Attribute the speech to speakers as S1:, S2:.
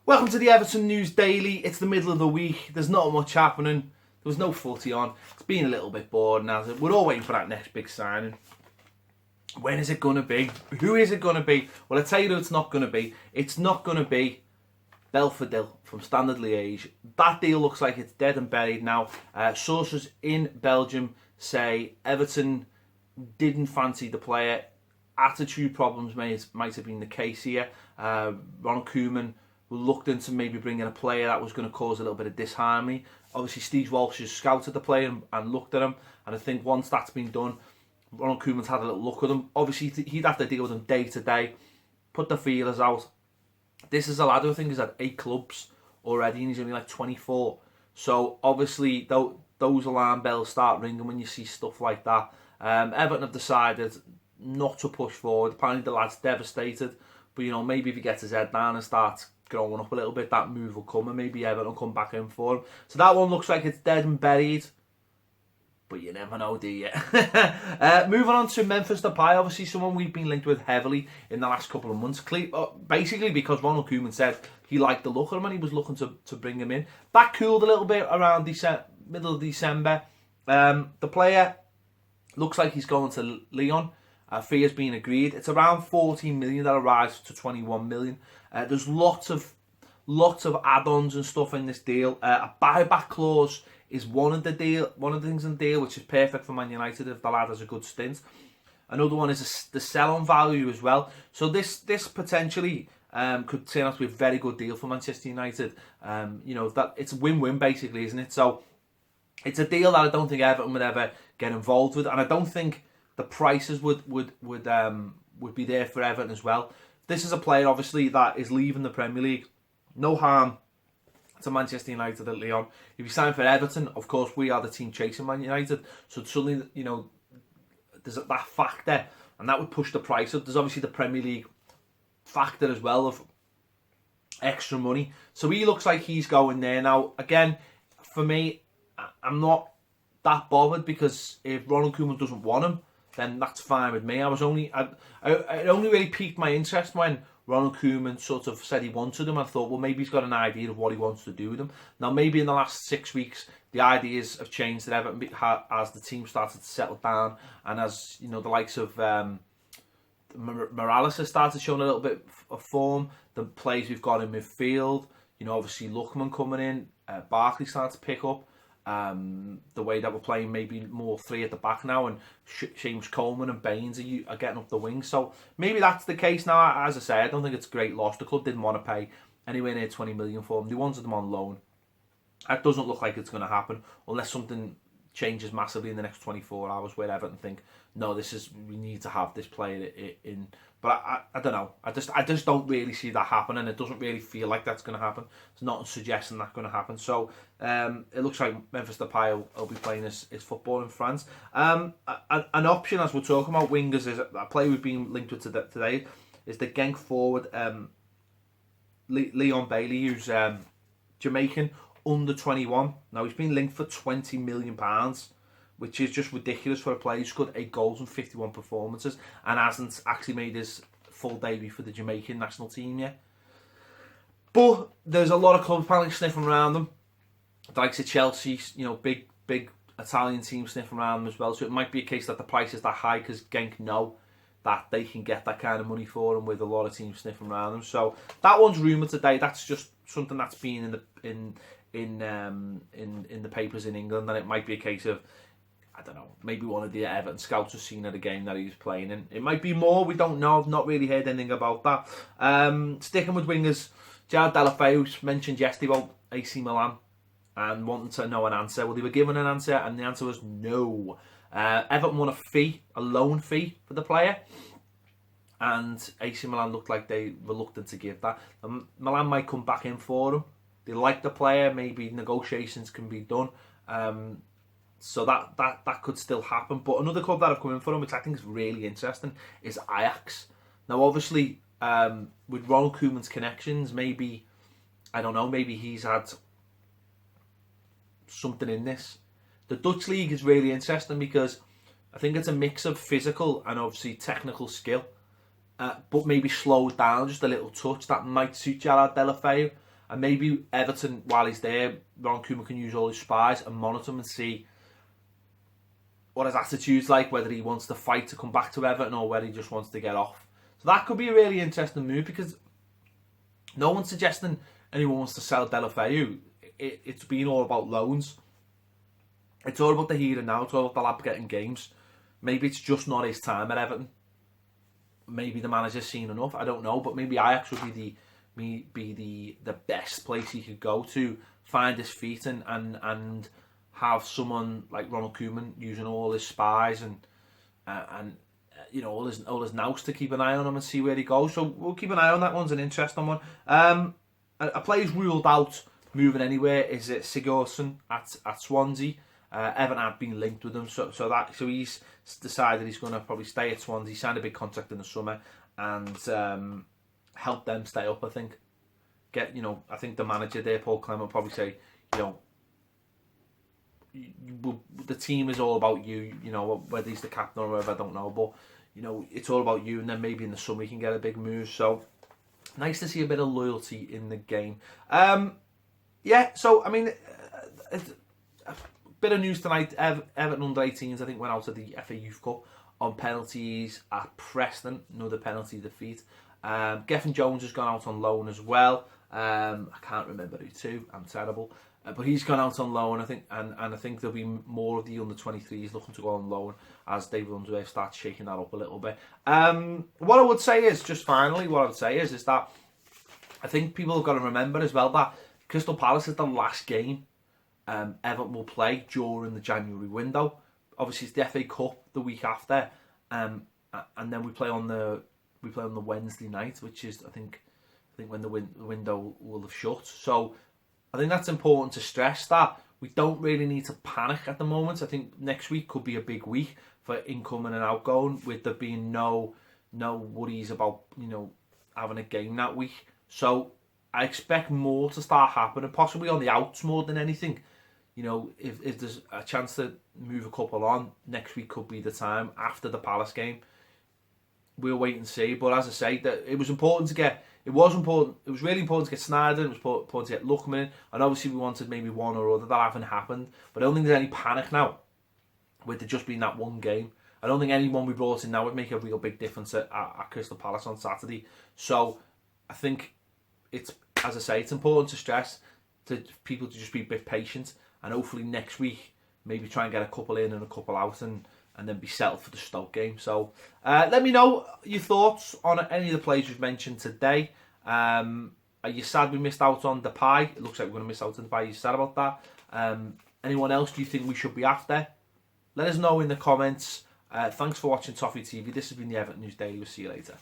S1: Welcome to the Everton News Daily. It's the middle of the week. There's not much happening. There was no footy on. It's been a little bit boring now. We're all waiting for that next big signing. When is it going to be? Who is it going to be? Well, I tell you who it's not going to be. It's not going to be Belfodil from Standard Liège. That deal looks like it's dead and buried now. Sources in Belgium say Everton didn't fancy the player. Attitude problems might have been the case here. Ronald Koeman looked into maybe bringing a player that was going to cause a little bit of disharmony. Obviously, Steve Walsh has scouted the player and looked at him, and I think once that's been done, Ronald Koeman's had a little look at him. Obviously, he'd have to deal with him day to day, put the feelers out. This is a lad who I think has had 8 clubs already, and he's only like 24. So obviously, those alarm bells start ringing when you see stuff like that. Everton have decided not to push forward. Apparently, the lad's devastated, but maybe if he gets his head down and starts growing up a little bit, that move will come, and maybe Everton will come back in for him. So that one looks like it's dead and buried, but you never know, do you? Moving on to Memphis Depay, obviously someone we've been linked with heavily in the last couple of months, basically because Ronald Koeman said he liked the look of him and he was looking to bring him in. That cooled a little bit around middle of December. The player looks like he's going to Lyon. Fee has been agreed. It's around 14 million that arrives to 21 million. There's lots of add-ons and stuff in this deal. A buyback clause is one of the things in the deal, which is perfect for Man United if the lad has a good stint. Another one is the sell-on value as well. So this potentially could turn out to be a very good deal for Manchester United. That it's a win-win basically, isn't it? So it's a deal that I don't think Everton would ever get involved with, and I don't think the prices would be there for Everton as well. This is a player, obviously, that is leaving the Premier League. No harm to Manchester United at Lyon. If you sign for Everton, of course, we are the team chasing Man United. So suddenly, there's that factor, and that would push the price up. There's obviously the Premier League factor as well of extra money. So he looks like he's going there. Now, again, for me, I'm not that bothered, because if Ronald Koeman doesn't want him, then that's fine with me. It only really piqued my interest when Ronald Koeman sort of said he wanted him. I thought, well, maybe he's got an idea of what he wants to do with him. Now, maybe in the last 6 weeks, the ideas have changed at Everton as the team started to settle down, and as the likes of Morales has started showing a little bit of form. The players we've got in midfield, obviously Lookman coming in, Barkley starting to pick up. The way that we're playing, maybe more 3 at the back now, and James Coleman and Baines are getting up the wing. So maybe that's the case now. As I say, I don't think it's a great loss. The club didn't want to pay anywhere near 20 million for him. They wanted them on loan. That doesn't look like it's going to happen unless something changes massively in the next 24 hours where Everton think, no, we need to have this player in. But I don't know. I just don't really see that happening. It doesn't really feel like that's going to happen. There's nothing suggesting that's going to happen. So it looks like Memphis Depay will be playing his football in France. An option, as we're talking about wingers, is a player we've been linked with today, is the Genk forward Leon Bailey, who's Jamaican, under 21. Now, he's been linked for £20 million, which is just ridiculous for a player who's scored 8 goals and 51 performances and hasn't actually made his full debut for the Jamaican national team yet. But there's a lot of clubs apparently sniffing around them. The likes of Chelsea, big Italian teams sniffing around them as well. So it might be a case that the price is that high because Genk know that they can get that kind of money for them with a lot of teams sniffing around them. So that one's rumoured today. That's just something that's been in the papers in England, and it might be a case of, I don't know, maybe one of the Everton scouts has seen at a game that he's playing in. It might be more, we don't know. I've not really heard anything about that. Sticking with wingers, Jared Deulofeu mentioned yesterday about AC Milan and wanting to know an answer. Well, they were given an answer, and the answer was no. Everton won a loan fee for the player, and AC Milan looked like they were reluctant to give that. Milan might come back in for him. They like the player, maybe negotiations can be done. So that could still happen. But another club that have come in for him, which I think is really interesting, is Ajax. Now, obviously, with Ronald Koeman's connections, maybe, I don't know, maybe he's had something in this. The Dutch league is really interesting because I think it's a mix of physical and obviously technical skill, but maybe slowed down just a little touch that might suit Gerard Deulofeu. And maybe Everton, while he's there, Ron Koeman can use all his spies and monitor him and see what his attitude's like, whether he wants to fight to come back to Everton or whether he just wants to get off. So that could be a really interesting move, because no one's suggesting anyone wants to sell Deulofeu. It's been all about loans. It's all about the here and now. It's all about the lad getting games. Maybe it's just not his time at Everton. Maybe the manager's seen enough. I don't know, but maybe Ajax would be the best place he could go to find his feet and have someone like Ronald Koeman using all his spies and you know, all his nous to keep an eye on him and see where he goes. So we'll keep an eye on that. One's an interesting one. A player's ruled out moving anywhere is Sigurdsson at Swansea. Everton had been linked with him, so he's decided he's going to probably stay at Swansea. He signed a big contract in the summer and help them stay up. I think I think the manager there, Paul Clement, will probably say, the team is all about you. Whether he's the captain or whatever, I don't know, but it's all about you. And then maybe in the summer he can get a big move. So nice to see a bit of loyalty in the game. Yeah. So I mean, a bit of news tonight. Everton under 18s, I think, went out of the FA Youth Cup on penalties at Preston. Another penalty defeat. Gethin Jones has gone out on loan as well. I can't remember who to. I'm terrible. But he's gone out on loan, I think, and I think there'll be more of the under-23s looking to go on loan as David Unsworth starts shaking that up a little bit. What I would say is, just finally, is that I think people have got to remember as well that Crystal Palace is the last game Everton will play during the January window. Obviously, it's the FA Cup the week after, and then we play on the Wednesday night, which is I think when the window will have shut. So I think that's important to stress that we don't really need to panic at the moment. I think next week could be a big week for incoming and outgoing, with there being no worries about having a game that week. So I expect more to start happening, possibly on the outs more than anything. If there's a chance to move a couple on, next week could be the time after the Palace game. We'll wait and see. But as I say, that it was important to get. It was really important to get Snyder. It was important to get Lookman in. And obviously we wanted maybe one or other. That haven't happened. But I don't think there's any panic now with it just being that one game. I don't think anyone we brought in now would make a real big difference at Crystal Palace on Saturday. So I think it's, as I say, it's important to stress to people to just be a bit patient. And hopefully next week, maybe try and get a couple in and a couple out and then be settled for the Stoke game. So let me know your thoughts on any of the players we've mentioned today. Are you sad we missed out on Depay? It looks like we're going to miss out on Depay. Are you sad about that? Anyone else do you think we should be after? Let us know in the comments. Thanks for watching Toffee TV. This has been the Everton News Daily. We'll see you later.